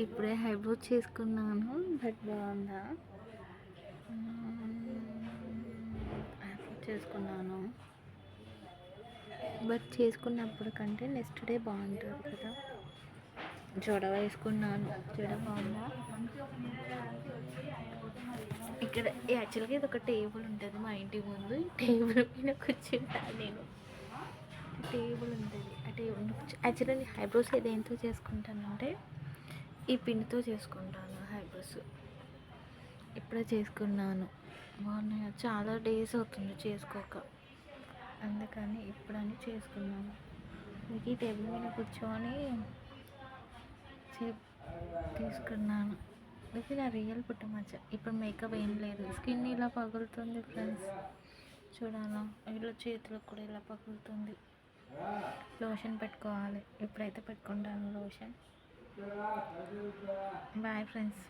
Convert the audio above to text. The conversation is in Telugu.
ఇప్పుడే హైబ్రో చేసుకున్నాను, బట్ బాగుందా? హైబ్రో చేసుకున్నాను, బట్ చేసుకున్నప్పుడు కంటే నెక్స్ట్ డే బాగుంటుంది కదా. జడ వేసుకున్నాను, జడ బాగుందా? ఇక్కడ యాక్చువల్గా ఇది ఒక టేబుల్ ఉంటుంది మా ఇంటి ముందు. ఈ టేబుల్ మీద కూర్చుంటాను నేను. టేబుల్ ఉంటుంది, ఆ టేబుల్ యాక్చువల్గా నేను హైబ్రోస్ దేంతో చేసుకుంటానంటే ఈ పిండితో చేసుకుంటాను హైబ్రోస్. ఇప్పుడే చేసుకున్నాను, బాగున్నాయి. చాలా డేస్ అవుతుంది చేసుకోక, అందుకని ఇప్పుడని చేసుకున్నాను. మీకు ఈ టేబుల్ మీద కూర్చొని తీసుకున్నాను. ఇది నా రియల్ పుట్టుమచ్చ. ఇప్పుడు మేకప్ ఏం లేదు, స్కిన్ ఇలా పగులుతుంది ఫ్రెండ్స్, చూడాలా? ఇలా చేతులకు కూడా ఇలా పగులుతుంది. లోషన్ పెట్టుకోవాలి, ఇప్పుడైతే పెట్టుకుంటాను లోషన్. Bye friends.